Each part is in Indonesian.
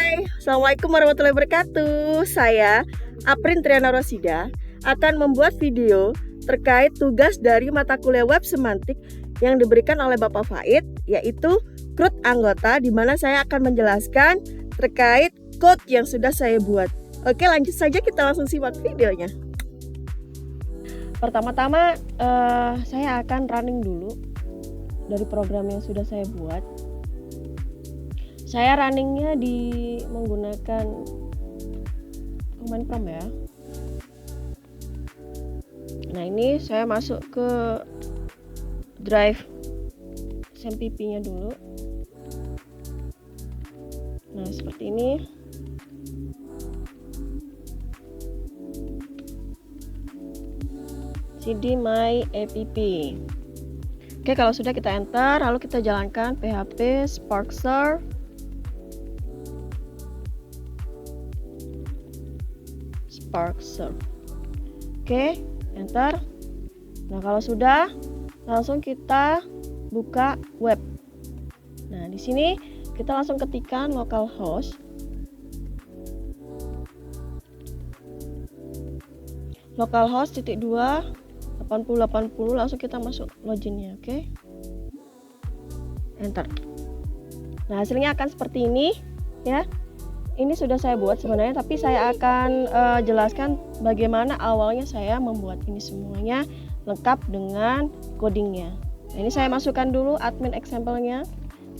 Assalamualaikum warahmatullahi wabarakatuh. Saya, Aprin Triana Rosida, akan membuat video terkait tugas dari mata kuliah web semantik yang diberikan oleh Bapak Faid, yaitu CRUD anggota, di mana saya akan menjelaskan terkait code yang sudah saya buat. Oke, lanjut saja, kita langsung simak videonya. Pertama-tama saya akan running dulu dari program yang sudah saya buat. Saya runningnya menggunakan command prompt ya. Nah, ini saya masuk ke drive SMPP-nya dulu. Nah, seperti ini. cd my app. Oke, kalau sudah kita enter, lalu kita jalankan php sparkster. Oke, enter. Nah, kalau sudah, langsung kita buka web. Nah, di sini kita langsung ketikkan localhost. Localhost /2 8080, langsung kita masuk loginnya. Oke, enter. Nah, hasilnya akan seperti ini ya. Ini sudah saya buat sebenarnya, tapi saya akan jelaskan bagaimana awalnya saya membuat ini semuanya lengkap dengan codingnya. Nah, ini saya masukkan dulu admin example-nya,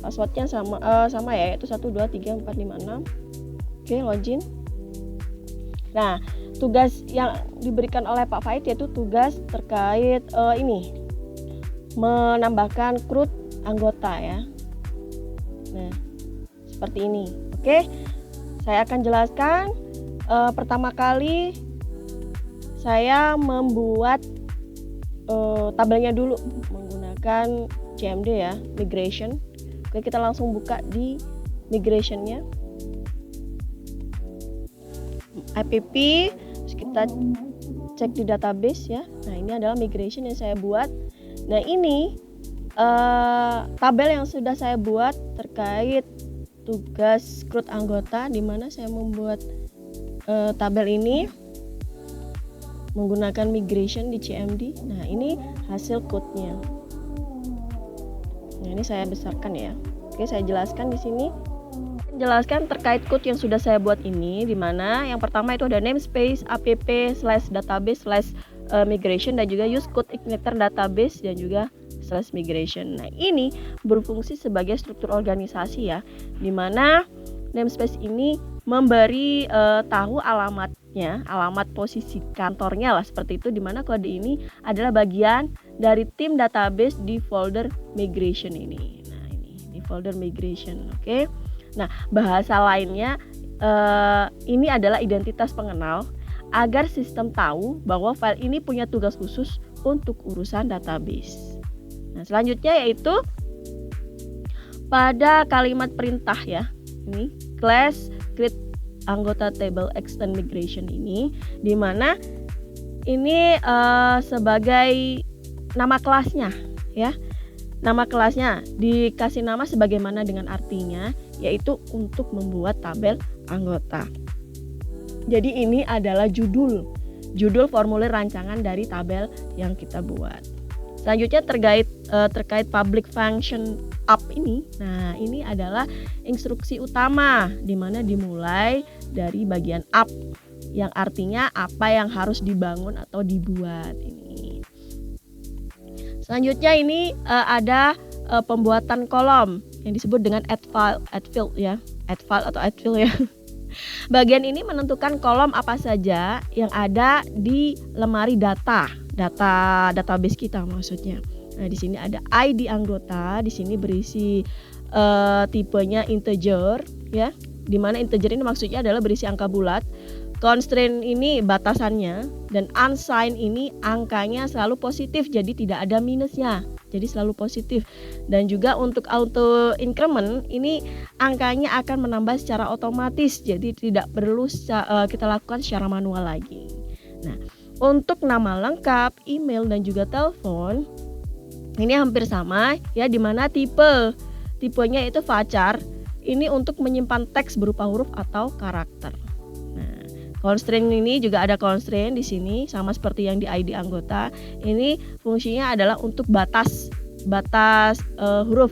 passwordnya sama ya, yaitu 123456. Oke, login. Nah, tugas yang diberikan oleh Pak Faid yaitu tugas terkait ini, menambahkan CRUD anggota ya. Nah, seperti ini. Oke, saya akan jelaskan. Pertama kali saya membuat tabelnya dulu menggunakan CMD ya, migration. Oke, kita langsung buka di migrationnya, app, terus kita cek di database ya. Nah, ini adalah migration yang saya buat. Nah, ini tabel yang sudah saya buat terkait tugas CRUD anggota, di mana saya membuat tabel ini menggunakan migration di CMD. Nah, ini hasil code-nya. Nah, ini saya besarkan ya. Oke, saya jelaskan di sini. Jelaskan terkait code yang sudah saya buat ini, di mana yang pertama itu ada namespace app/database/migration dan juga use code igniter database dan juga /migration. Nah, ini berfungsi sebagai struktur organisasi ya, di mana namespace ini memberi tahu alamatnya, alamat posisi kantornya lah, seperti itu, di mana kode ini adalah bagian dari tim database di folder migration ini. Nah, ini di folder migration. Oke. Nah, bahasa lainnya ini adalah identitas pengenal agar sistem tahu bahwa file ini punya tugas khusus untuk urusan database. Nah, selanjutnya yaitu pada kalimat perintah ya, ini class create anggota table extend migration ini, di mana ini sebagai nama kelasnya ya. Nama kelasnya dikasih nama sebagaimana dengan artinya, yaitu untuk membuat tabel anggota. Jadi ini adalah judul formulir rancangan dari tabel yang kita buat. Selanjutnya terkait public function app ini. Nah, ini adalah instruksi utama, di mana dimulai dari bagian app, yang artinya apa yang harus dibangun atau dibuat ini. Selanjutnya ini ada pembuatan kolom yang disebut dengan add field ya, add file atau add field ya. Bagian ini menentukan kolom apa saja yang ada di lemari database kita maksudnya. Nah, di sini ada ID anggota, di sini berisi tipenya integer ya, di mana integer ini maksudnya adalah berisi angka bulat. Constraint ini batasannya, dan unsigned ini angkanya selalu positif, jadi tidak ada minusnya, jadi selalu positif. Dan juga untuk auto increment ini angkanya akan menambah secara otomatis, jadi tidak perlu kita lakukan secara manual lagi. Nah, untuk nama lengkap, email dan juga telepon ini hampir sama ya, dimana tipenya itu varchar ini untuk menyimpan teks berupa huruf atau karakter. Nah, constraint ini juga ada constraint di sini sama seperti yang di ID anggota. Ini fungsinya adalah untuk batas huruf.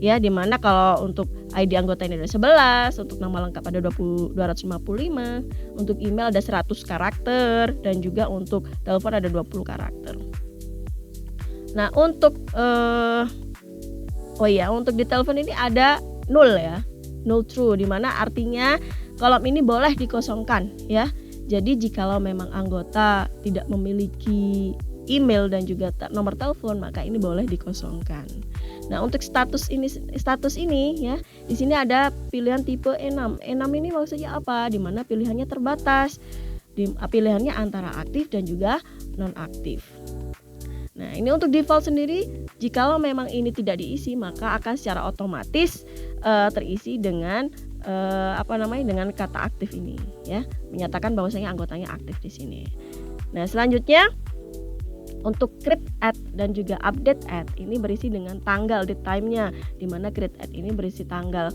Ya, dimana kalau untuk ID anggota ini ada 11, untuk nama lengkap ada 255, untuk email ada 100 karakter, dan juga untuk telepon ada 20 karakter. Nah, untuk untuk di telepon ini ada 0 ya, 0 true, dimana artinya kolom ini boleh dikosongkan ya. Jadi jikalau memang anggota tidak memiliki email dan juga nomor telepon, maka ini boleh dikosongkan. Nah, untuk status ini ya, di sini ada pilihan tipe E6. E6 ini maksudnya apa? Di mana pilihannya terbatas. Pilihannya antara aktif dan juga non-aktif. Nah, ini untuk default sendiri, jikalau memang ini tidak diisi, maka akan secara otomatis terisi dengan dengan kata aktif ini ya, menyatakan bahwasanya anggotanya aktif di sini. Nah, selanjutnya untuk create add dan juga update add ini berisi dengan tanggal date time-nya, di mana create add ini berisi tanggal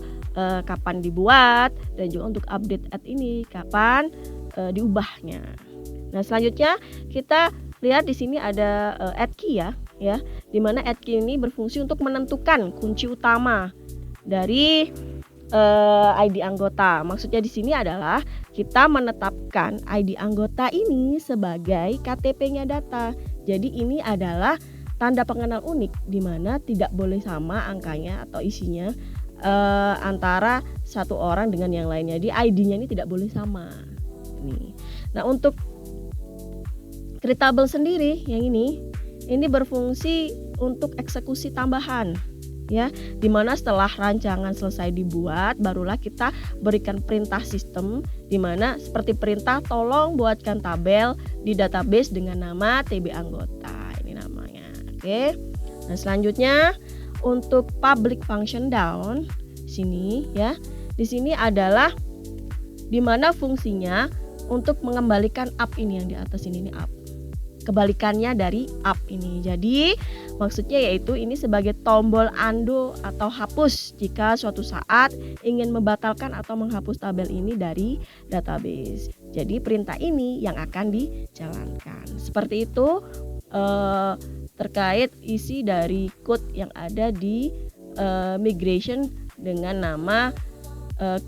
kapan dibuat, dan juga untuk update add ini kapan diubahnya. Nah, selanjutnya kita lihat di sini ada add key ya, di mana add key ini berfungsi untuk menentukan kunci utama dari ID anggota. Maksudnya di sini adalah kita menetapkan ID anggota ini sebagai KTP-nya data. Jadi ini adalah tanda pengenal unik, di mana tidak boleh sama angkanya atau isinya antara satu orang dengan yang lainnya. Di ID-nya ini tidak boleh sama. Nah, untuk creatable sendiri yang ini berfungsi untuk eksekusi tambahan ya, dimana setelah rancangan selesai dibuat barulah kita berikan perintah sistem, dimana seperti perintah tolong buatkan tabel di database dengan nama TB anggota, ini namanya. Oke. Nah, selanjutnya untuk public function down sini ya, di sini adalah dimana fungsinya untuk mengembalikan up ini yang di atas ini up. Kebalikannya dari up ini. Jadi maksudnya yaitu ini sebagai tombol undo atau hapus jika suatu saat ingin membatalkan atau menghapus tabel ini dari database. Jadi perintah ini yang akan dijalankan. Seperti itu terkait isi dari code yang ada di migration dengan nama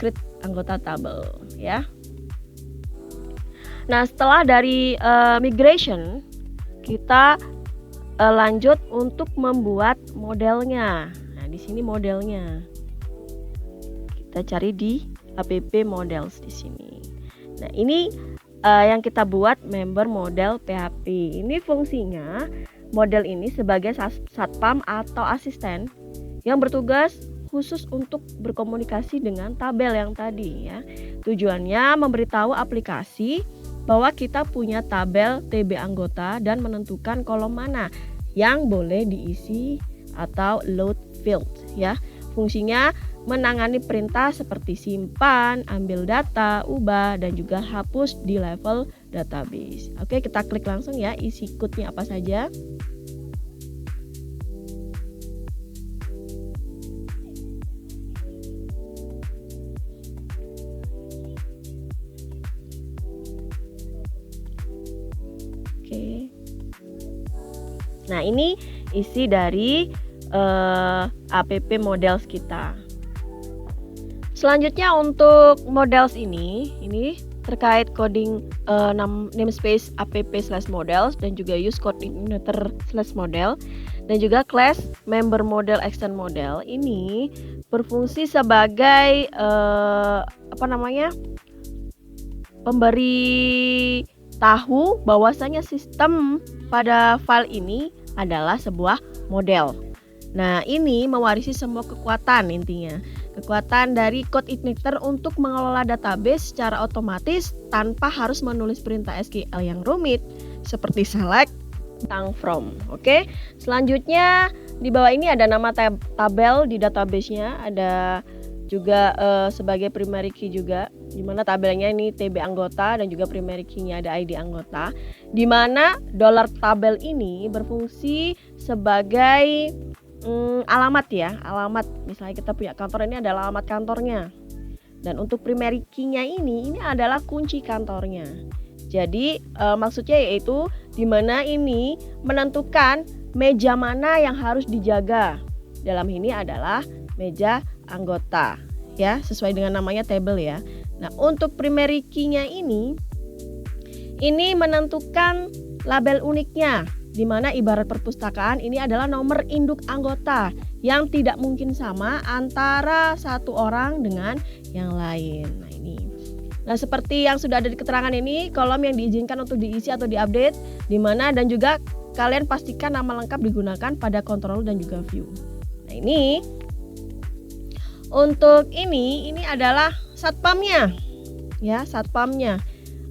create anggota tabel ya. Nah, setelah dari migration, kita lanjut untuk membuat modelnya. Nah, di sini modelnya. Kita cari di app models di sini. Nah, ini yang kita buat member model PHP. Ini fungsinya model ini sebagai satpam atau asisten yang bertugas khusus untuk berkomunikasi dengan tabel yang tadi ya. Tujuannya memberitahu aplikasi bahwa kita punya tabel TB anggota dan menentukan kolom mana yang boleh diisi atau load field ya. Fungsinya menangani perintah seperti simpan, ambil data, ubah, dan juga hapus di level database. Oke, kita klik langsung ya isi code-nya apa saja. Nah, ini isi dari app models kita. Selanjutnya untuk models ini terkait coding namespace app/models dan juga use coordinator/model dan juga class member model extend model ini berfungsi sebagai pemberi tahu bahwasanya sistem pada file ini adalah sebuah model. Nah, ini mewarisi semua kekuatan intinya. Kekuatan dari code igniter untuk mengelola database secara otomatis tanpa harus menulis perintah SQL yang rumit seperti select, tang from. Oke. Selanjutnya di bawah ini ada nama tabel di database-nya, ada juga sebagai primary key juga, di mana tabelnya ini TB anggota dan juga primary key-nya ada ID anggota, di mana $tabel ini berfungsi sebagai alamat ya, alamat. Misalnya kita punya kantor, ini adalah alamat kantornya. Dan untuk primary key-nya ini adalah kunci kantornya. Jadi maksudnya yaitu di mana ini menentukan meja mana yang harus dijaga. Dalam ini adalah meja anggota ya, sesuai dengan namanya table ya. Nah, untuk primary key-nya ini menentukan label uniknya, di mana ibarat perpustakaan ini adalah nomor induk anggota yang tidak mungkin sama antara satu orang dengan yang lain. Nah, ini. Nah, seperti yang sudah ada di keterangan ini, kolom yang diizinkan untuk diisi atau diupdate di mana, dan juga kalian pastikan nama lengkap digunakan pada control dan juga view. Nah, ini untuk ini adalah satpamnya. Ya, satpamnya.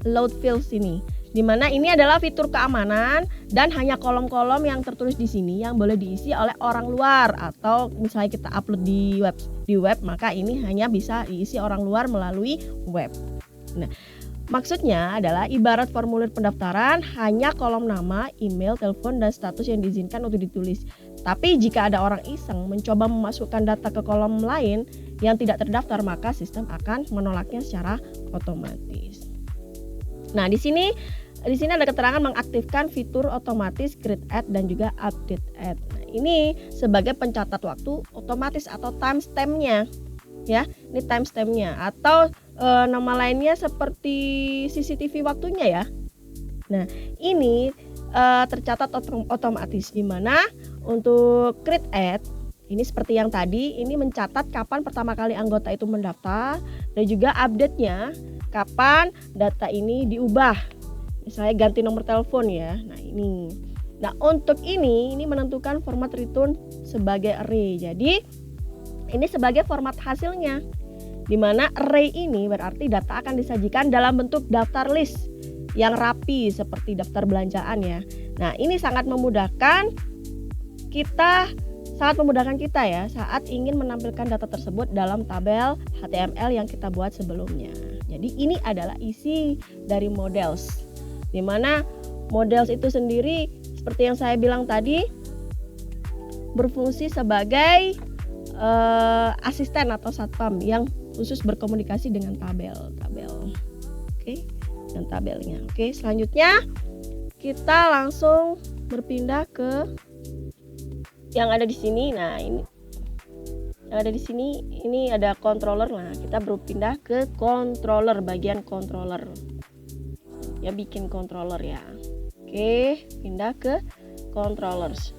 Load fields ini. Di mana ini adalah fitur keamanan dan hanya kolom-kolom yang tertulis di sini yang boleh diisi oleh orang luar, atau misalnya kita upload di web, maka ini hanya bisa diisi orang luar melalui web. Nah, maksudnya adalah ibarat formulir pendaftaran, hanya kolom nama, email, telepon, dan status yang diizinkan untuk ditulis. Tapi jika ada orang iseng mencoba memasukkan data ke kolom lain yang tidak terdaftar, maka sistem akan menolaknya secara otomatis. Nah, di sini ada keterangan mengaktifkan fitur otomatis create add dan juga update add. Nah, ini sebagai pencatat waktu otomatis atau timestamp-nya. Ya, ini timestamp-nya, atau nama lainnya seperti CCTV waktunya ya. Nah, ini tercatat otomatis, di mana untuk create add ini seperti yang tadi, ini mencatat kapan pertama kali anggota itu mendaftar, dan juga update-nya kapan data ini diubah. Misalnya ganti nomor telepon ya. Nah, ini. Nah, untuk ini menentukan format return sebagai array. Jadi ini sebagai format hasilnya, di mana array ini berarti data akan disajikan dalam bentuk daftar list yang rapi seperti daftar belanjaan ya. Nah, ini sangat memudahkan kita ya saat ingin menampilkan data tersebut dalam tabel HTML yang kita buat sebelumnya. Jadi ini adalah isi dari models, di mana models itu sendiri seperti yang saya bilang tadi berfungsi sebagai asisten atau satpam yang khusus berkomunikasi dengan tabel. Oke, dan tabelnya. Oke, selanjutnya kita langsung berpindah ke yang ada di sini. Nah, ini yang ada di sini ini ada controller. Nah, kita berpindah ke controller, bagian controller. Ya, bikin controller ya. Oke, pindah ke controllers.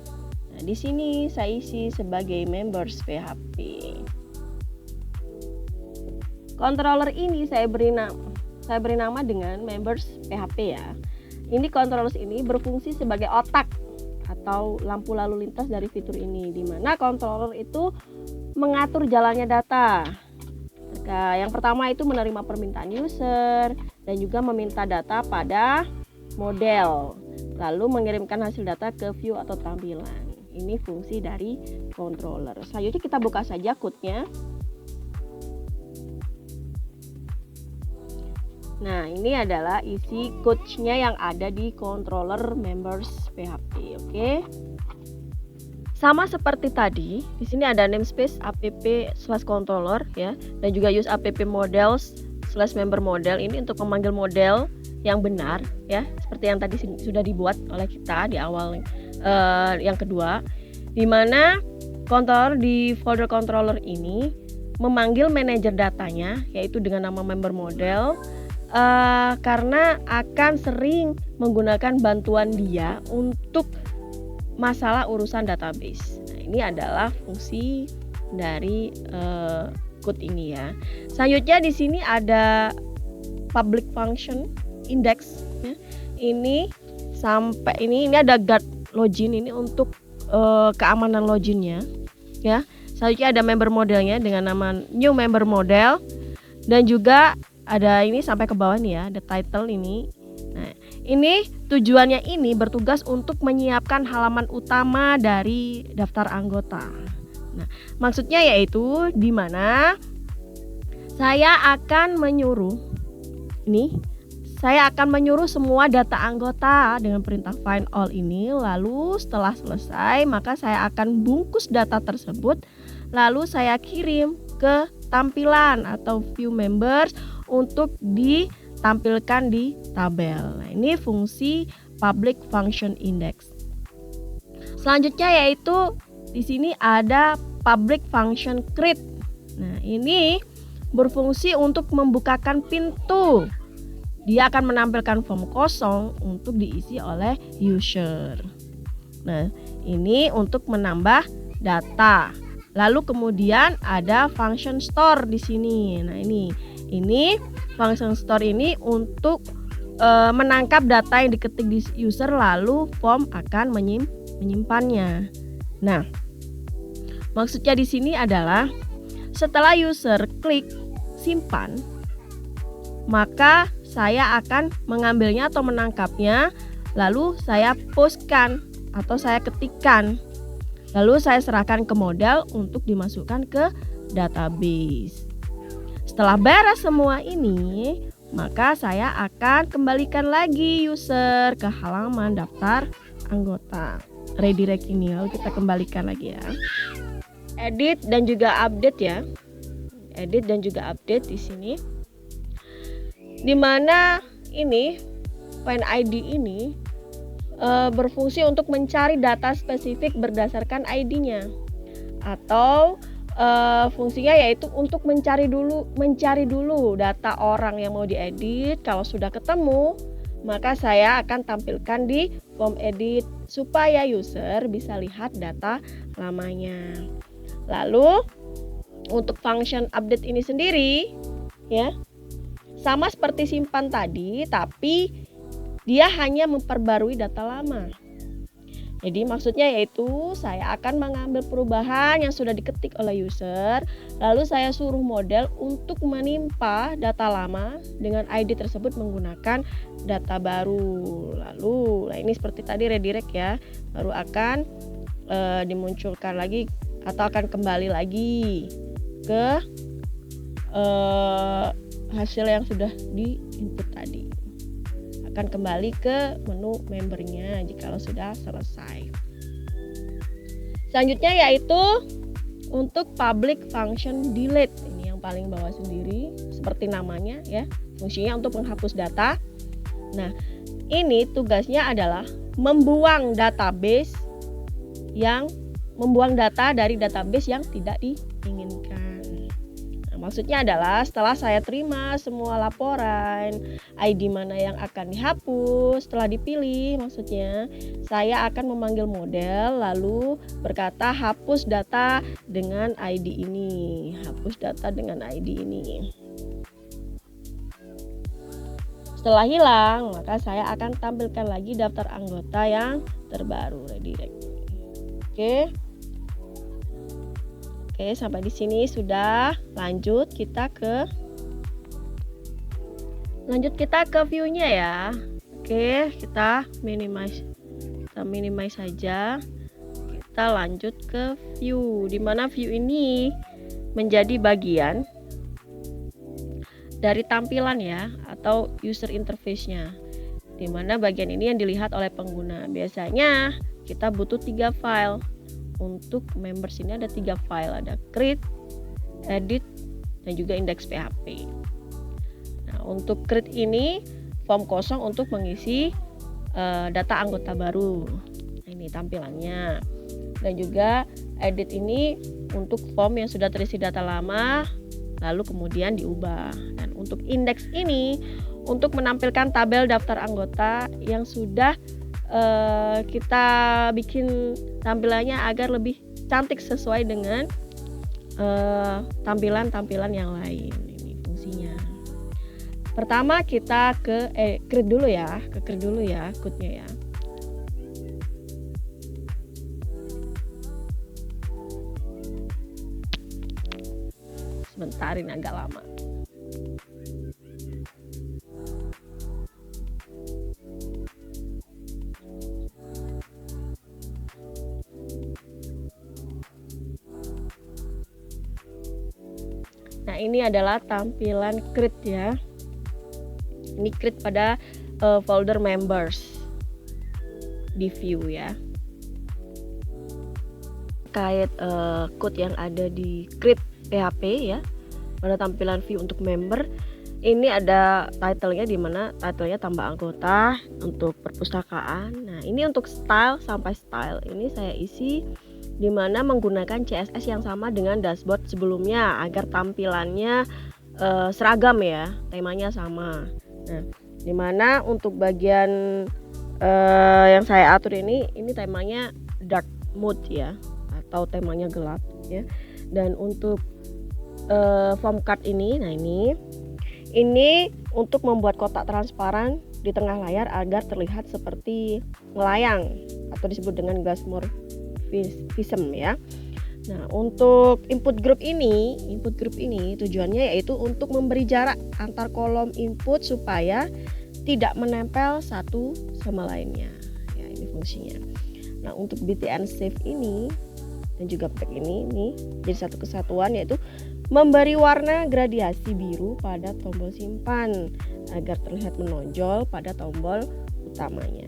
Nah, di sini saya isi sebagai members PHP. Controller ini saya beri nama dengan members PHP ya. Ini controllers ini berfungsi sebagai otak atau lampu lalu lintas dari fitur ini, di mana controller itu mengatur jalannya data. Nah, yang pertama itu menerima permintaan user dan juga meminta data pada model, lalu mengirimkan hasil data ke view atau tampilan. Ini fungsi dari controller. Selanjutnya kita buka saja code-nya. Nah, ini adalah isi code-nya yang ada di controller members PHP. Oke. Sama seperti tadi, di sini ada namespace app/controller ya, dan juga use app/models/member model. Ini untuk memanggil model yang benar ya, seperti yang tadi sudah dibuat oleh kita di awal yang kedua, di mana controller di folder controller ini memanggil manajer datanya yaitu dengan nama member model. Karena akan sering menggunakan bantuan dia untuk masalah urusan database. Nah, ini adalah fungsi dari code ini ya. Selanjutnya di sini ada public function index ya. Ini sampai ini ada guard login, ini untuk keamanan loginnya ya. Selanjutnya ada member modelnya dengan nama new member model, dan juga ada ini sampai ke bawah nih ya, ada title ini. Nah, ini tujuannya ini bertugas untuk menyiapkan halaman utama dari daftar anggota. Nah, maksudnya yaitu di mana saya akan menyuruh ini saya akan menyuruh semua data anggota dengan perintah find all ini. Lalu setelah selesai, maka saya akan bungkus data tersebut. Lalu saya kirim ke tampilan atau view members untuk ditampilkan di tabel. Nah, ini fungsi public function index. Selanjutnya yaitu di sini ada public function create. Nah, ini berfungsi untuk membukakan pintu. Dia akan menampilkan form kosong untuk diisi oleh user. Nah, ini untuk menambah data. Lalu kemudian ada function store di sini. Nah, ini function store ini untuk menangkap data yang diketik di user, lalu form akan menyimpannya. Nah, maksudnya di sini adalah setelah user klik simpan, maka saya akan mengambilnya atau menangkapnya, lalu saya postkan atau saya ketikkan, lalu saya serahkan ke model untuk dimasukkan ke database. Setelah beres semua ini, maka saya akan kembalikan lagi user ke halaman daftar anggota. Redirect ini lalu kita kembalikan lagi ya. Edit dan juga update ya. Edit dan juga update di sini. Di mana ini find ID ini berfungsi untuk mencari data spesifik berdasarkan ID-nya, atau fungsinya yaitu untuk mencari dulu data orang yang mau diedit. Kalau sudah ketemu, maka saya akan tampilkan di form edit supaya user bisa lihat data lamanya. Lalu untuk function update ini sendiri ya, sama seperti simpan tadi, tapi dia hanya memperbarui data lama. Jadi maksudnya yaitu saya akan mengambil perubahan yang sudah diketik oleh user, lalu saya suruh model untuk menimpa data lama dengan ID tersebut menggunakan data baru. Lalu, nah ini seperti tadi redirect ya, baru akan dimunculkan lagi atau akan kembali lagi ke hasil yang sudah di input tadi, akan kembali ke menu membernya jikalau sudah selesai. Selanjutnya yaitu untuk public function delete. Ini yang paling bawah sendiri seperti namanya ya, fungsinya untuk menghapus data. Nah, ini tugasnya adalah membuang data dari database yang tidak diinginkan. Maksudnya adalah setelah saya terima semua laporan, ID mana yang akan dihapus, setelah dipilih maksudnya, saya akan memanggil model lalu berkata hapus data dengan ID ini, hapus data dengan ID ini. Setelah hilang, maka saya akan tampilkan lagi daftar anggota yang terbaru, redirect. Oke, sampai di sini sudah. Lanjut kita ke view-nya ya. Oke, kita minimize saja. Kita lanjut ke view, di mana view ini menjadi bagian dari tampilan ya, atau user interface-nya. Di mana bagian ini yang dilihat oleh pengguna. Biasanya kita butuh 3 file. Untuk members ini ada 3 file, ada create, edit, dan juga index PHP. Nah, untuk create ini form kosong untuk mengisi data anggota baru. Nah, ini tampilannya. Dan juga edit ini untuk form yang sudah terisi data lama lalu kemudian diubah. Dan untuk index ini untuk menampilkan tabel daftar anggota yang sudah kita bikin tampilannya agar lebih cantik sesuai dengan tampilan-tampilan yang lain. Ini fungsinya. Pertama kita ke create dulu ya, code-nya ya. Sebentar, ini agak lama. Nah, ini adalah tampilan create ya. Ini create pada folder members di view ya. Terkait code yang ada di create PHP ya, pada tampilan view untuk member ini ada title-nya, di mana title-nya tambah anggota untuk perpustakaan. Nah, ini untuk style sampai style ini saya isi di mana menggunakan CSS yang sama dengan dashboard sebelumnya agar tampilannya seragam ya, temanya sama. Nah, di mana untuk bagian yang saya atur ini temanya dark mode ya, atau temanya gelap ya. Dan untuk form card ini, nah ini untuk membuat kotak transparan di tengah layar agar terlihat seperti melayang atau disebut dengan glassmorphism ya. Nah, untuk input group ini tujuannya yaitu untuk memberi jarak antar kolom input supaya tidak menempel satu sama lainnya. Ya, ini fungsinya. Nah, untuk btn save ini dan juga tag ini jadi satu kesatuan, yaitu memberi warna gradiasi biru pada tombol simpan agar terlihat menonjol pada tombol utamanya.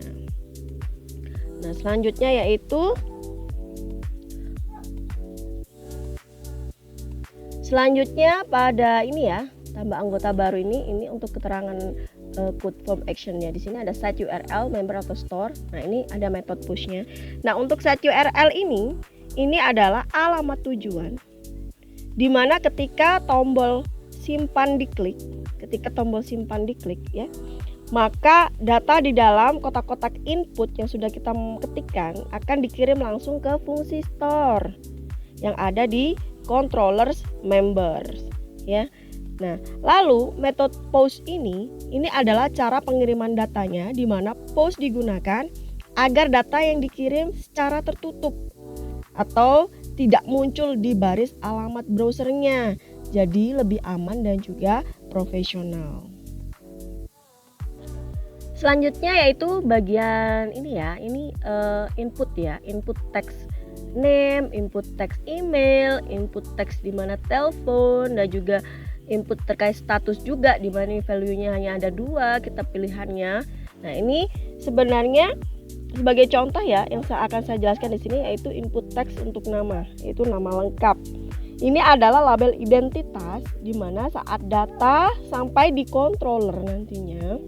Nah, selanjutnya yaitu pada ini ya, tambah anggota baru ini untuk keterangan code form actionnya. Di sini ada set URL, member atau store. Nah, ini ada metode pushnya. Nah, untuk set URL ini adalah alamat tujuan, di mana ketika tombol simpan diklik ya, maka data di dalam kotak-kotak input yang sudah kita ketikkan akan dikirim langsung ke fungsi store yang ada di controllers members ya. Nah, lalu metode post ini adalah cara pengiriman datanya, di mana post digunakan agar data yang dikirim secara tertutup atau tidak muncul di baris alamat browsernya, jadi lebih aman dan juga profesional. Selanjutnya yaitu bagian ini ya, input ya, input text name, input text email, input text di mana telepon, dan juga input terkait status juga, di mana value-nya hanya ada 2 kita pilihannya. Nah, ini sebenarnya sebagai contoh ya, yang akan saya jelaskan di sini yaitu input text untuk nama, yaitu nama lengkap. Ini adalah label identitas, di mana saat data sampai di controller nantinya,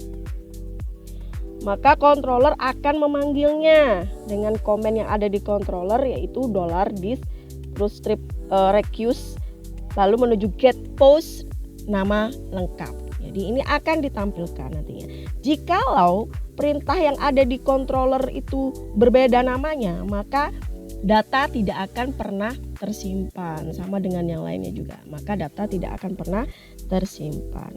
maka controller akan memanggilnya dengan komen yang ada di controller, yaitu $dis terus strip request lalu menuju get post nama lengkap. Jadi ini akan ditampilkan nantinya. Jikalau perintah yang ada di controller itu berbeda namanya, maka data tidak akan pernah tersimpan, sama dengan yang lainnya juga. Maka data tidak akan pernah tersimpan.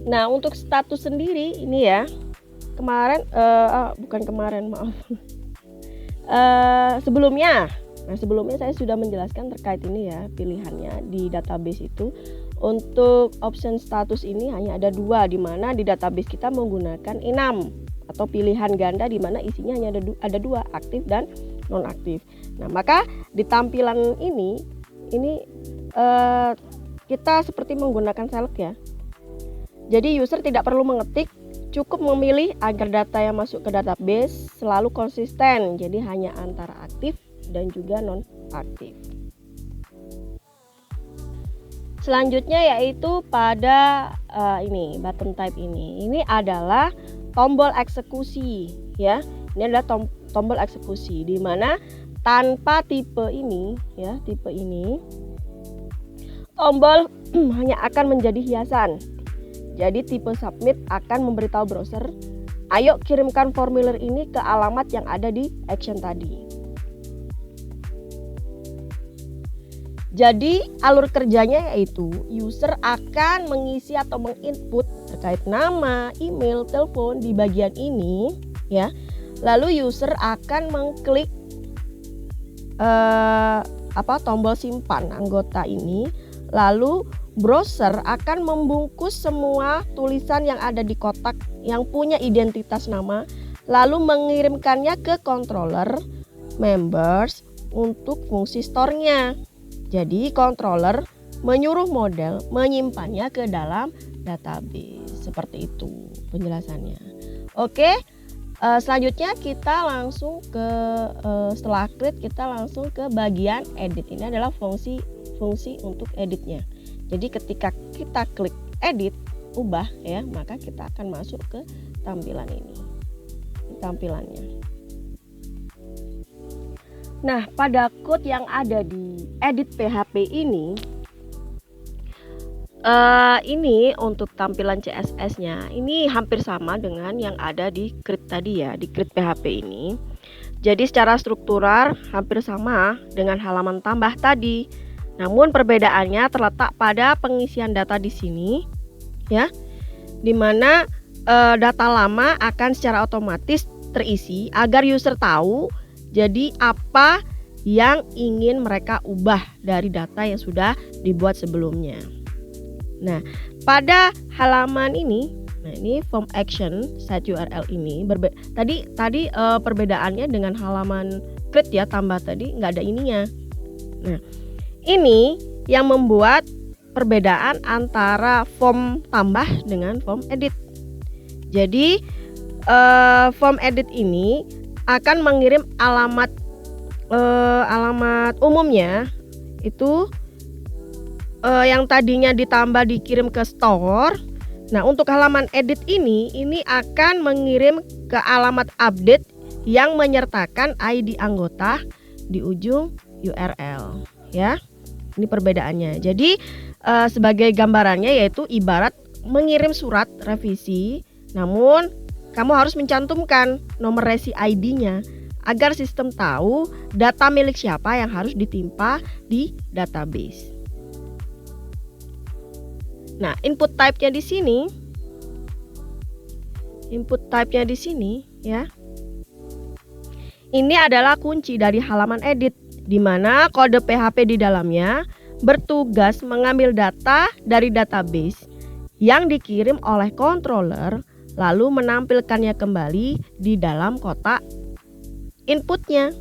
Nah, untuk status sendiri ini ya, sebelumnya saya sudah menjelaskan terkait ini ya, pilihannya di database itu. Untuk option status ini hanya ada 2, di mana di database kita menggunakan enum atau pilihan ganda, di mana isinya hanya ada 2, aktif dan nonaktif. Nah, maka di tampilan ini kita seperti menggunakan select ya. Jadi user tidak perlu mengetik, cukup memilih agar data yang masuk ke database selalu konsisten. Jadi hanya antara aktif dan juga non-aktif. Selanjutnya yaitu pada button type ini. Ini adalah tombol eksekusi ya. Ini adalah tombol eksekusi, di mana tanpa tipe ini tombol hanya akan menjadi hiasan. Jadi tipe submit akan memberitahu browser, ayo kirimkan formulir ini ke alamat yang ada di action tadi. Jadi alur kerjanya yaitu user akan mengisi atau menginput terkait nama, email, telepon di bagian ini ya. Lalu user akan mengklik tombol simpan anggota ini. Lalu browser akan membungkus semua tulisan yang ada di kotak yang punya identitas nama, lalu mengirimkannya ke controller members untuk fungsi store-nya. Jadi controller menyuruh model menyimpannya ke dalam database. Seperti itu penjelasannya. Oke, selanjutnya kita langsung ke setelah create kita langsung ke bagian edit. Ini adalah fungsi untuk editnya. Jadi ketika kita klik edit, ubah ya, maka kita akan masuk ke tampilan ini. Tampilannya. Nah, pada code yang ada di edit PHP ini untuk tampilan CSS-nya ini hampir sama dengan yang ada di create tadi ya, di create PHP ini. Jadi secara struktural hampir sama dengan halaman tambah tadi. Namun perbedaannya terletak pada pengisian data di sini ya. Di mana data lama akan secara otomatis terisi agar user tahu jadi apa yang ingin mereka ubah dari data yang sudah dibuat sebelumnya. Nah, pada halaman ini, nah ini form action set URL ini tadi perbedaannya dengan halaman create ya, tambah tadi nggak ada ininya. Nah, ini yang membuat perbedaan antara form tambah dengan form edit. Jadi form edit ini akan mengirim alamat umumnya itu yang tadinya ditambah dikirim ke store. Nah, untuk halaman edit ini akan mengirim ke alamat update yang menyertakan ID anggota di ujung URL ya. Ini perbedaannya. Jadi sebagai gambarannya yaitu ibarat mengirim surat revisi, namun kamu harus mencantumkan nomor resi ID-nya agar sistem tahu data milik siapa yang harus ditimpa di database. Nah, input type-nya di sini ya. Ini adalah kunci dari halaman edit, di mana kode PHP di dalamnya bertugas mengambil data dari database yang dikirim oleh controller lalu menampilkannya kembali di dalam kotak inputnya.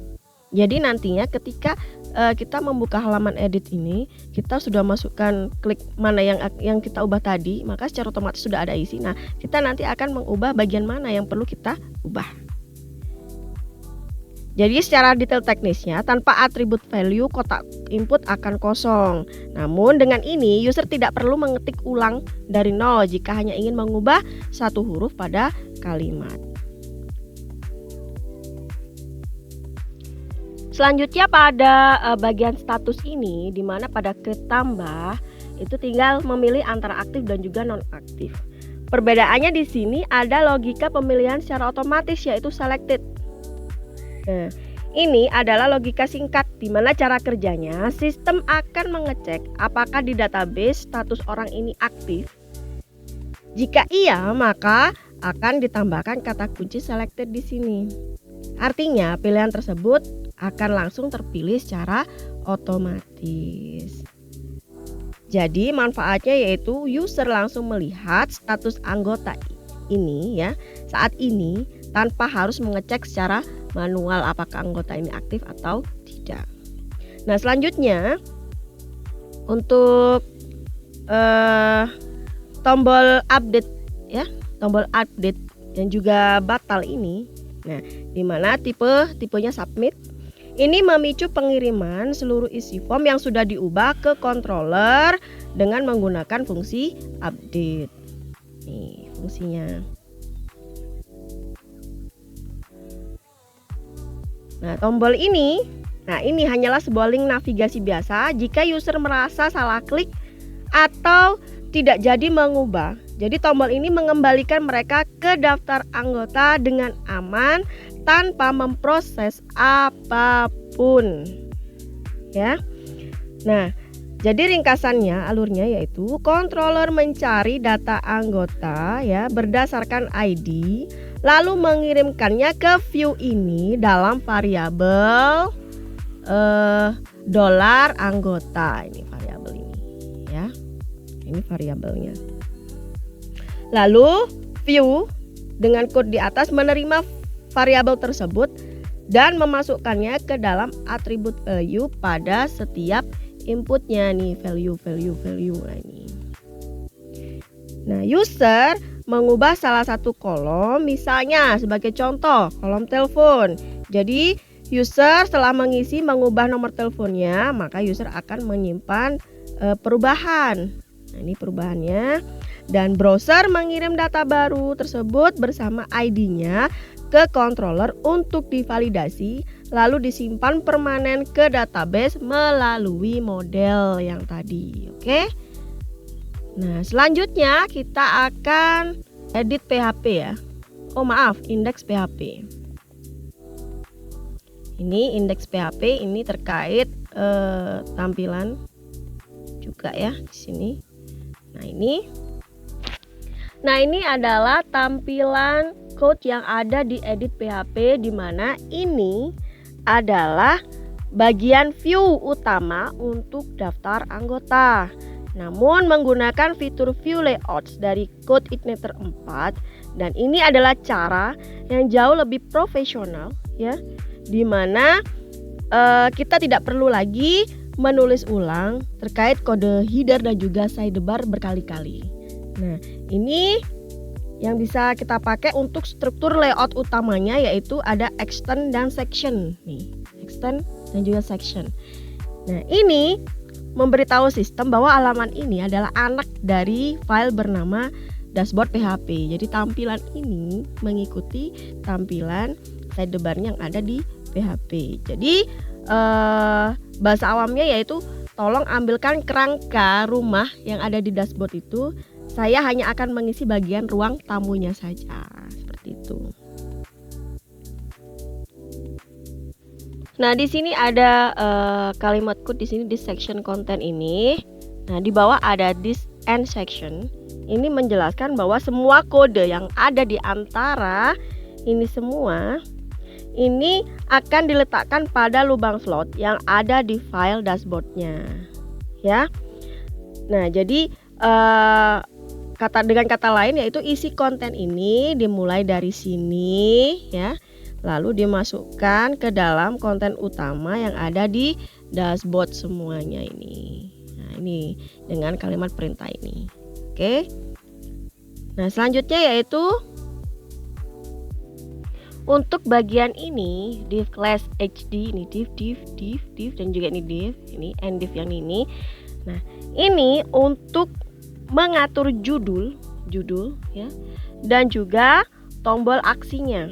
Jadi nantinya ketika kita membuka halaman edit ini, kita sudah masukkan klik mana yang kita ubah tadi, maka secara otomatis sudah ada isi. Nah, kita nanti akan mengubah bagian mana yang perlu kita ubah. Jadi secara detail teknisnya, tanpa atribut value kotak input akan kosong. Namun dengan ini user tidak perlu mengetik ulang dari nol jika hanya ingin mengubah satu huruf pada kalimat. Selanjutnya pada bagian status ini, di mana pada create tambah itu tinggal memilih antara aktif dan juga non-aktif. Perbedaannya di sini ada logika pemilihan secara otomatis yaitu selected. Nah, ini adalah logika singkat di mana cara kerjanya sistem akan mengecek apakah di database status orang ini aktif. Jika iya, maka akan ditambahkan kata kunci selected di sini. Artinya, pilihan tersebut akan langsung terpilih secara otomatis. Jadi, manfaatnya yaitu user langsung melihat status anggota ini ya saat ini tanpa harus mengecek secara manual apakah anggota ini aktif atau tidak. Nah, selanjutnya untuk tombol update ya, tombol update dan juga batal ini. Nah, di mana tipenya submit. Ini memicu pengiriman seluruh isi form yang sudah diubah ke controller dengan menggunakan fungsi update. Nih, fungsinya. Nah, tombol ini, ini hanyalah sebuah link navigasi biasa jika user merasa salah klik atau tidak jadi mengubah. Jadi tombol ini mengembalikan mereka ke daftar anggota dengan aman tanpa memproses apapun. Ya. Nah, jadi ringkasannya alurnya yaitu controller mencari data anggota ya berdasarkan ID lalu mengirimkannya ke view ini dalam variabel $anggota. Ini variabel ini ya. Ini variabelnya. Lalu view dengan kode di atas menerima variabel tersebut dan memasukkannya ke dalam atribut value pada setiap inputnya nih, value. Nah ini. Nah, user mengubah salah satu kolom, misalnya sebagai contoh kolom telepon. Jadi user setelah mengubah nomor teleponnya, maka user akan menyimpan perubahan. Nah, ini perubahannya. Dan browser mengirim data baru tersebut bersama ID-nya ke controller untuk divalidasi, lalu disimpan permanen ke database melalui model yang tadi. Oke. Nah, selanjutnya kita akan edit PHP ya. Oh maaf, indeks PHP. Ini indeks PHP ini terkait tampilan juga ya di sini. Nah, ini adalah tampilan code yang ada di edit PHP, di mana ini adalah bagian view utama untuk daftar anggota. Namun menggunakan fitur view layouts dari Code Igniter 4, dan ini adalah cara yang jauh lebih profesional ya, di mana kita tidak perlu lagi menulis ulang terkait kode header dan juga sidebar berkali-kali. Nah, ini yang bisa kita pakai untuk struktur layout utamanya, yaitu ada extend dan section nih, extend dan juga section. Nah, ini memberitahu sistem bahwa halaman ini adalah anak dari file bernama dashboard PHP. Jadi tampilan ini mengikuti tampilan sidebar yang ada di PHP. Jadi bahasa awamnya yaitu tolong ambilkan kerangka rumah yang ada di dashboard itu. Saya hanya akan mengisi bagian ruang tamunya saja, seperti itu. Nah, di sini ada kalimat code di sini di section content ini. Nah, di bawah ada this end section. Ini menjelaskan bahwa semua kode yang ada di antara ini semua ini akan diletakkan pada lubang slot yang ada di file dashboardnya, ya. Nah, jadi dengan kata lain yaitu isi konten ini dimulai dari sini ya, lalu dimasukkan ke dalam konten utama yang ada di dashboard semuanya ini. Nah, ini dengan kalimat perintah ini. Oke. Nah, selanjutnya yaitu untuk bagian ini div class HD, ini div dan juga ini div, ini and div yang ini. Nah, ini untuk mengatur judul ya, dan juga tombol aksinya.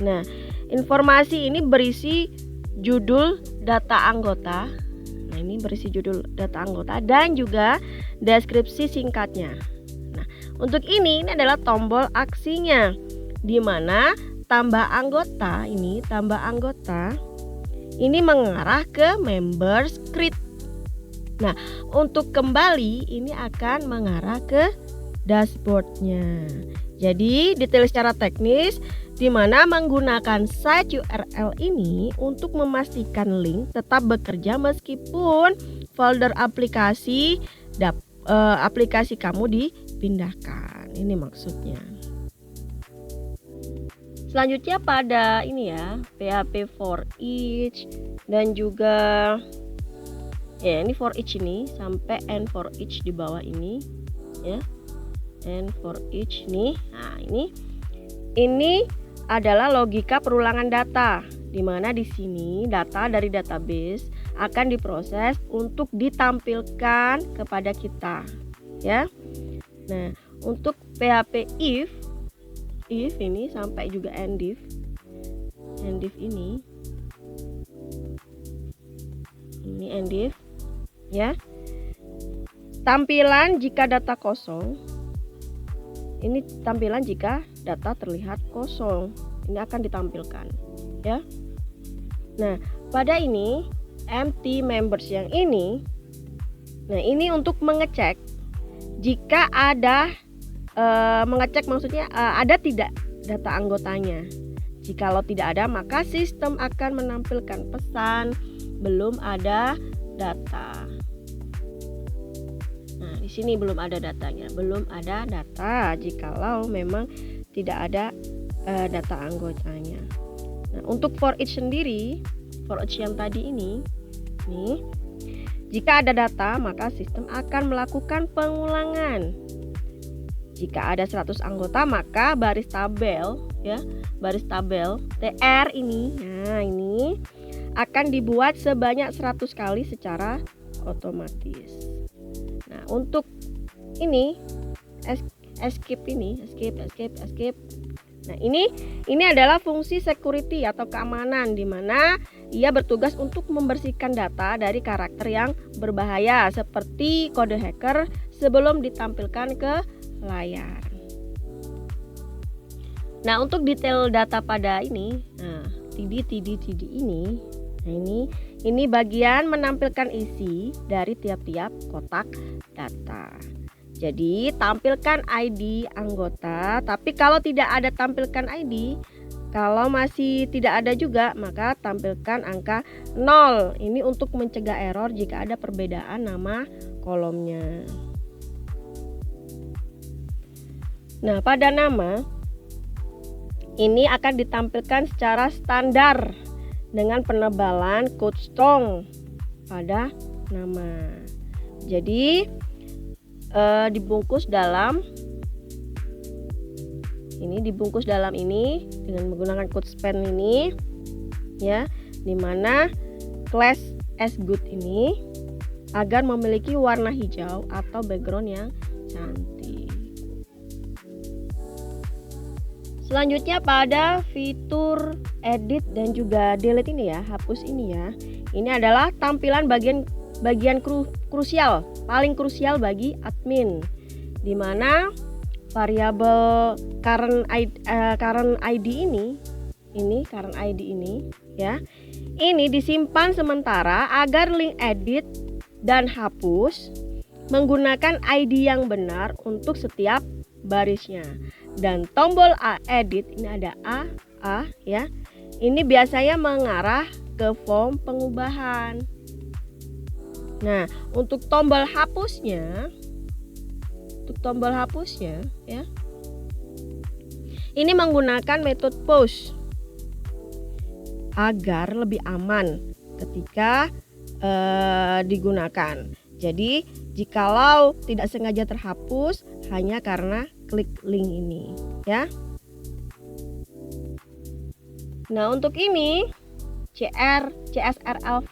Nah, informasi ini berisi judul data anggota. Nah, ini berisi judul data anggota dan juga deskripsi singkatnya. Nah, untuk ini adalah tombol aksinya, di mana tambah anggota ini mengarah ke members create. Nah, untuk kembali ini akan mengarah ke dashboardnya. Jadi detail secara teknis, di mana menggunakan site URL ini untuk memastikan link tetap bekerja meskipun folder aplikasi kamu dipindahkan. Ini maksudnya. Selanjutnya pada ini ya, PHP for each dan juga ya, ini for each ini sampai and for each di bawah ini ya, and for each nih. Nah, ini adalah logika perulangan data, di mana di sini data dari database akan diproses untuk ditampilkan kepada kita ya. Nah, untuk PHP if ini sampai juga end div ini end div ya. Tampilan jika data kosong, ini tampilan jika data terlihat kosong, ini akan ditampilkan ya. Nah, pada ini empty members yang ini, nah ini untuk mengecek jika ada maksudnya ada tidak data anggotanya. Jikalau tidak ada, maka sistem akan menampilkan pesan belum ada data. Nah, di sini belum ada datanya, belum ada data jikalau memang tidak ada data anggotanya. Nah, untuk for each sendiri, for each yang tadi ini, nih Jika ada data, maka sistem akan melakukan pengulangan. Jika ada 100 anggota, maka baris tabel TR ini, nah ini akan dibuat sebanyak 100 kali secara otomatis. Nah, untuk ini escape. Nah, ini adalah fungsi security atau keamanan, di mana ia bertugas untuk membersihkan data dari karakter yang berbahaya seperti kode hacker sebelum ditampilkan ke layar. Nah, untuk detail data pada ini, TD ini, nah ini bagian menampilkan isi dari tiap-tiap kotak data. Jadi tampilkan ID anggota, tapi kalau tidak ada tampilkan ID, kalau masih tidak ada juga, maka tampilkan angka 0. Ini untuk mencegah error jika ada perbedaan nama kolomnya. Nah, pada nama ini akan ditampilkan secara standar dengan penebalan code strong pada nama. Jadi dibungkus dalam ini dengan menggunakan code span ini, ya, dimana class as good ini agar memiliki warna hijau atau background yang cantik. Selanjutnya pada fitur edit dan juga delete ini ya, hapus ini ya. Ini adalah tampilan bagian krusial, paling krusial bagi admin, di mana variabel current ID ini ya, ini disimpan sementara agar link edit dan hapus menggunakan ID yang benar untuk setiap barisnya. Dan tombol edit ini ada A ya, ini biasanya mengarah ke form pengubahan. Nah, untuk tombol hapusnya ya, ini menggunakan metode pause agar lebih aman ketika digunakan. Jadi, jikalau tidak sengaja terhapus hanya karena klik link ini, ya. Nah, untuk ini CSRL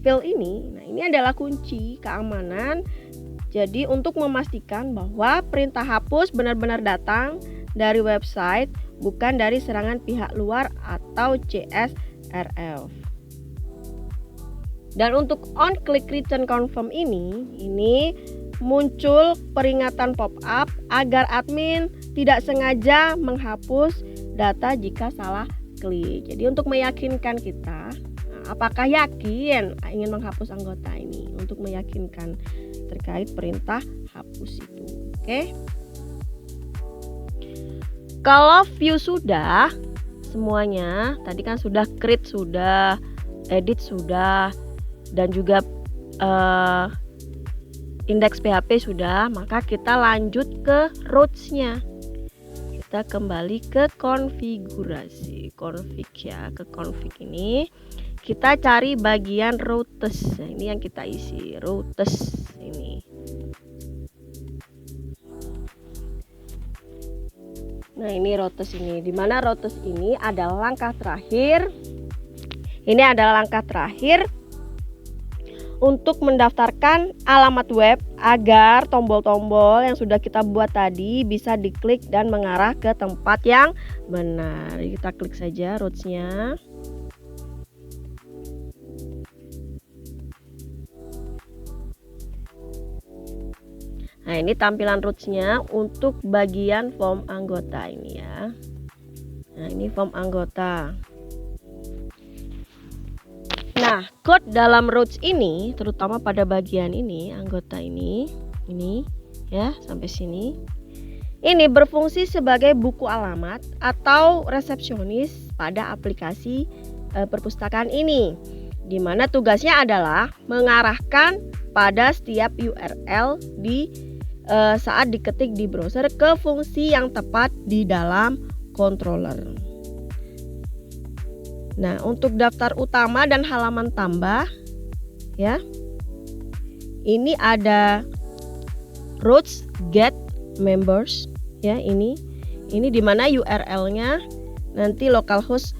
fill ini, nah ini adalah kunci keamanan. Jadi untuk memastikan bahwa perintah hapus benar-benar datang dari website, bukan dari serangan pihak luar atau CSRL. Dan untuk on click return confirm ini muncul peringatan pop-up agar admin tidak sengaja menghapus data jika salah klik. Jadi untuk meyakinkan kita, apakah yakin ingin menghapus anggota ini, untuk meyakinkan terkait perintah hapus itu. Oke. Kalau view sudah semuanya, tadi kan sudah create sudah, edit sudah, dan juga indeks PHP sudah, maka kita lanjut ke routes-nya. Kita kembali ke konfigurasi, config ya, ke config ini. Kita cari bagian routes. Nah, ini yang kita isi, routes ini. Nah, ini routes ini. Di mana routes ini adalah langkah terakhir. Ini adalah langkah terakhir untuk mendaftarkan alamat web agar tombol-tombol yang sudah kita buat tadi bisa diklik dan mengarah ke tempat yang benar. Kita klik saja routes-nya. Nah, ini tampilan routes-nya untuk bagian form anggota ini ya. Nah, ini form anggota. Nah, code dalam routes ini, terutama pada bagian ini, anggota ini ya, sampai sini. Ini berfungsi sebagai buku alamat atau resepsionis pada aplikasi perpustakaan ini, di mana tugasnya adalah mengarahkan pada setiap URL saat diketik di browser ke fungsi yang tepat di dalam controller. Nah, untuk daftar utama dan halaman tambah ya. ini ada routes get members ya, ini di mana URL-nya nanti localhost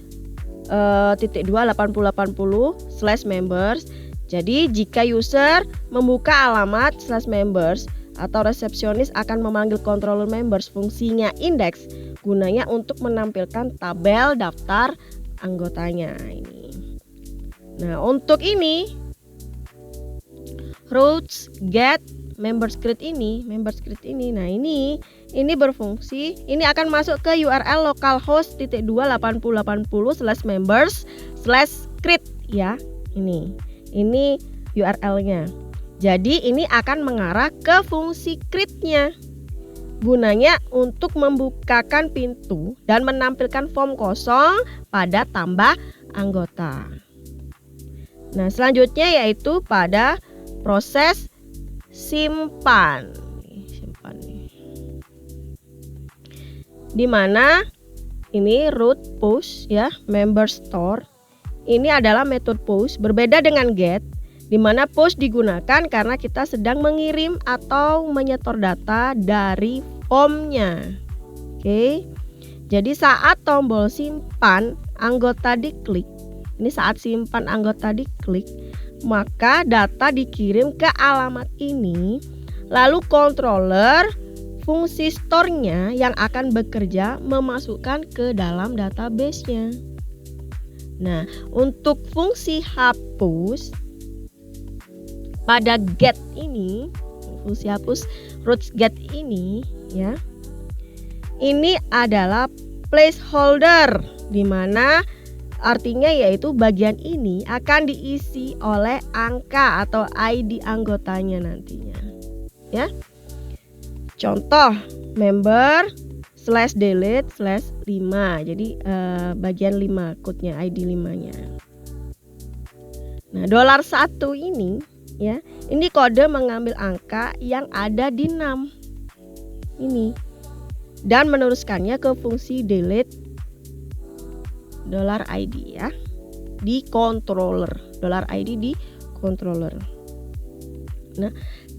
/2080/members. Jadi jika user membuka alamat /members atau resepsionis akan memanggil controller members fungsinya index gunanya untuk menampilkan tabel daftar anggotanya ini. Nah, untuk ini routes get members grid ini, nah ini berfungsi, ini akan masuk ke URL localhost /2080/members/grid ya. Ini URL-nya. Jadi ini akan mengarah ke fungsi create-nya. Gunanya untuk membukakan pintu dan menampilkan form kosong pada tambah anggota. Nah, selanjutnya yaitu pada proses simpan. Di mana ini root push ya, member store. Ini adalah metode push, berbeda dengan get, di mana push digunakan karena kita sedang mengirim atau menyetor data dari formnya. Oke. Jadi saat tombol simpan anggota diklik, ini saat simpan anggota diklik, maka data dikirim ke alamat ini, lalu controller fungsi store-nya yang akan bekerja memasukkan ke dalam database-nya. Nah, untuk fungsi hapus pada get ini, fungsi hapus routes get ini ya, ini adalah placeholder, di mana artinya yaitu bagian ini akan diisi oleh angka atau ID anggotanya nantinya ya. Contoh member /delete/5, jadi bagian 5 code-nya, ID 5-nya. Nah, $1 ini ya, ini kode mengambil angka yang ada di 6 ini dan meneruskannya ke fungsi delete $id ya di controller, $id di controller. Nah,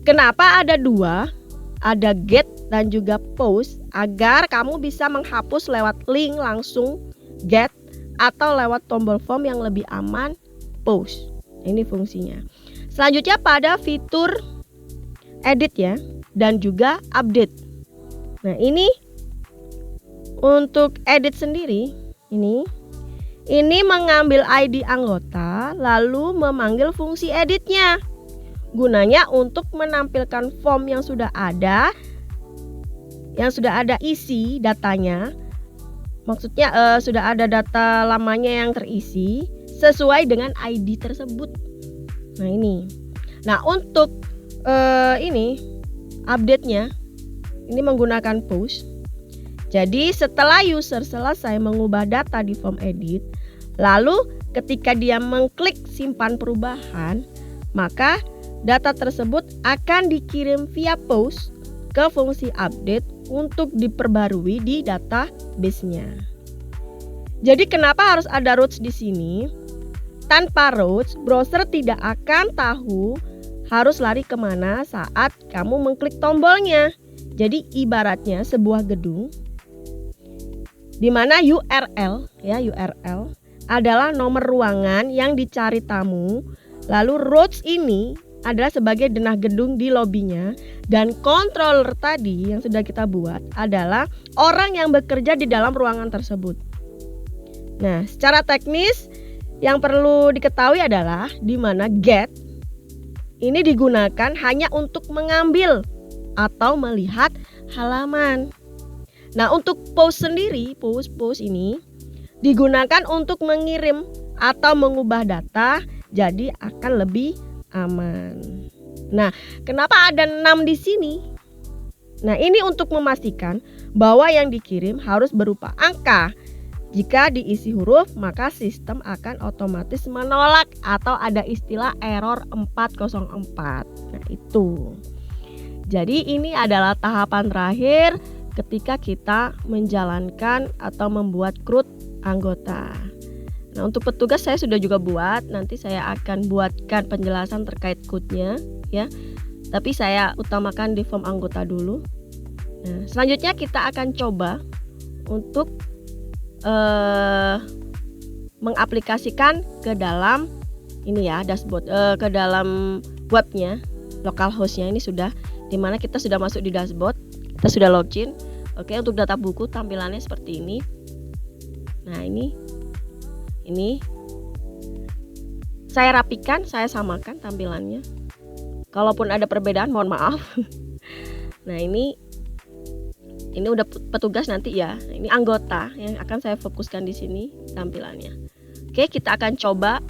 kenapa ada 2? Ada get dan juga post, agar kamu bisa menghapus lewat link langsung get atau lewat tombol form yang lebih aman post. Ini fungsinya. Selanjutnya pada fitur edit ya, dan juga update. Nah, ini untuk edit sendiri, ini mengambil ID anggota lalu memanggil fungsi editnya. Gunanya untuk menampilkan form yang sudah ada isi datanya. Maksudnya sudah ada data lamanya yang terisi sesuai dengan ID tersebut. Nah, ini. Nah, untuk ini update-nya ini menggunakan push. Jadi setelah user selesai mengubah data di form edit, lalu ketika dia mengklik simpan perubahan, maka data tersebut akan dikirim via post ke fungsi update untuk diperbarui di database-nya. Jadi kenapa harus ada routes di sini? Tanpa routes, browser tidak akan tahu harus lari kemana saat kamu mengklik tombolnya. Jadi ibaratnya sebuah gedung di mana URL adalah nomor ruangan yang dicari tamu. Lalu routes ini adalah sebagai denah gedung di lobinya, dan controller tadi yang sudah kita buat adalah orang yang bekerja di dalam ruangan tersebut. Nah, secara teknis yang perlu diketahui adalah di mana get ini digunakan hanya untuk mengambil atau melihat halaman. Nah, untuk post sendiri, post ini digunakan untuk mengirim atau mengubah data, jadi akan lebih aman. Nah, kenapa ada 6 di sini? Nah, ini untuk memastikan bahwa yang dikirim harus berupa angka. Jika diisi huruf, maka sistem akan otomatis menolak atau ada istilah error 404. Nah, itu. Jadi ini adalah tahapan terakhir ketika kita menjalankan atau membuat CRUD anggota. Nah, untuk petugas saya sudah juga buat, nanti saya akan buatkan penjelasan terkait CRUD-nya ya. Tapi saya utamakan di form anggota dulu. Nah, selanjutnya kita akan coba untuk mengaplikasikan ke dalam ini ya, dashboard, ke dalam webnya, localhost-nya ini sudah, dimana kita sudah masuk di dashboard, kita sudah login. Oke, untuk data buku tampilannya seperti ini. Nah, ini saya rapikan, saya samakan tampilannya. Kalaupun ada perbedaan mohon maaf. Nah, ini udah petugas nanti ya. Ini anggota yang akan saya fokuskan di sini tampilannya. Oke, kita akan coba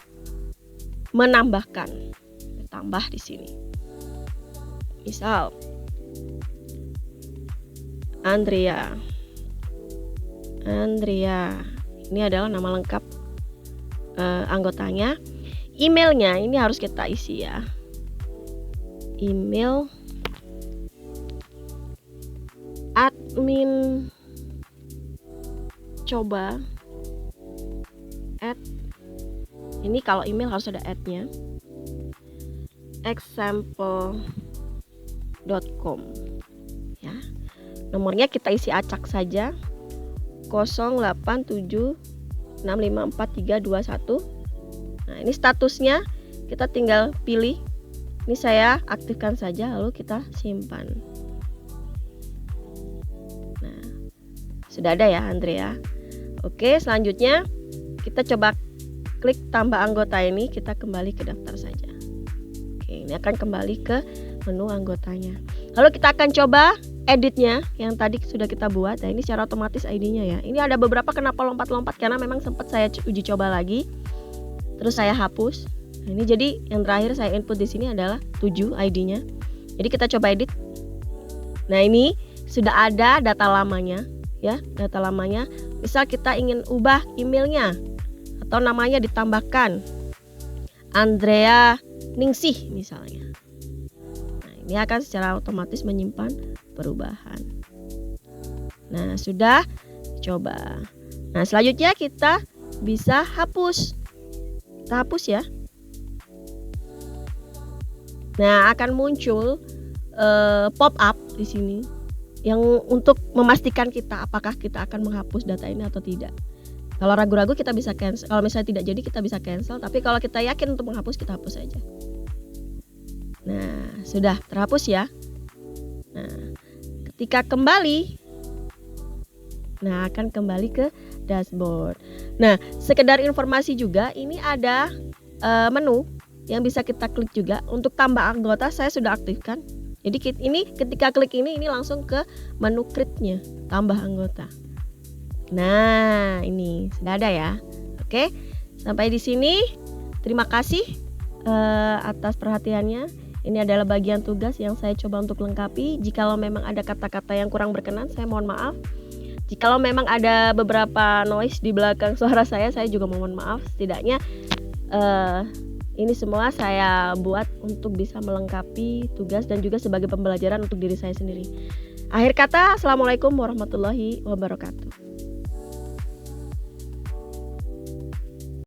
menambahkan. Tambah di sini. Misal Andrea. Ini adalah nama lengkap anggotanya. Emailnya ini harus kita isi ya. Email admin coba ini kalau email harus ada @nya example.com ya. Nomornya kita isi acak saja 0876543321. Nah, ini statusnya kita tinggal pilih. Ini saya aktifkan saja lalu kita simpan. Nah, sudah ada ya Andrea. Oke, selanjutnya kita coba klik tambah anggota ini, kita kembali ke daftar saja. Oke, ini akan kembali ke menu anggotanya. Lalu kita akan coba editnya yang tadi sudah kita buat. Nah, ini secara otomatis ID-nya ya. Ini ada beberapa kenapa lompat-lompat karena memang sempat saya uji coba lagi. Terus saya hapus. Nah, ini jadi yang terakhir saya input di sini adalah 7 ID-nya. Jadi kita coba edit. Nah, ini sudah ada data lamanya ya, data lamanya. Misal kita ingin ubah emailnya atau namanya ditambahkan Andrea Ningsih misalnya. Nah, ini akan secara otomatis menyimpan perubahan. Nah, sudah coba. Nah, selanjutnya kita bisa hapus. Kita hapus ya. Nah, akan muncul pop up di sini yang untuk memastikan kita apakah kita akan menghapus data ini atau tidak. Kalau ragu-ragu kita bisa cancel. Kalau misalnya tidak jadi kita bisa cancel. Tapi kalau kita yakin untuk menghapus kita hapus saja. Nah, sudah terhapus ya. Nah, ketika kembali, nah akan kembali ke dashboard. Nah, sekedar informasi juga, ini ada menu yang bisa kita klik juga. Untuk tambah anggota saya sudah aktifkan. Jadi ini ketika klik ini langsung ke menu create-nya, tambah anggota. Nah, ini sudah ada ya. Oke, sampai di sini. Terima kasih atas perhatiannya. Ini adalah bagian tugas yang saya coba untuk lengkapi. Jikalau memang ada kata-kata yang kurang berkenan, saya mohon maaf. Jikalau memang ada beberapa noise di belakang suara saya juga mohon maaf. Setidaknya ini semua saya buat untuk bisa melengkapi tugas dan juga sebagai pembelajaran untuk diri saya sendiri. Akhir kata, Assalamualaikum warahmatullahi wabarakatuh.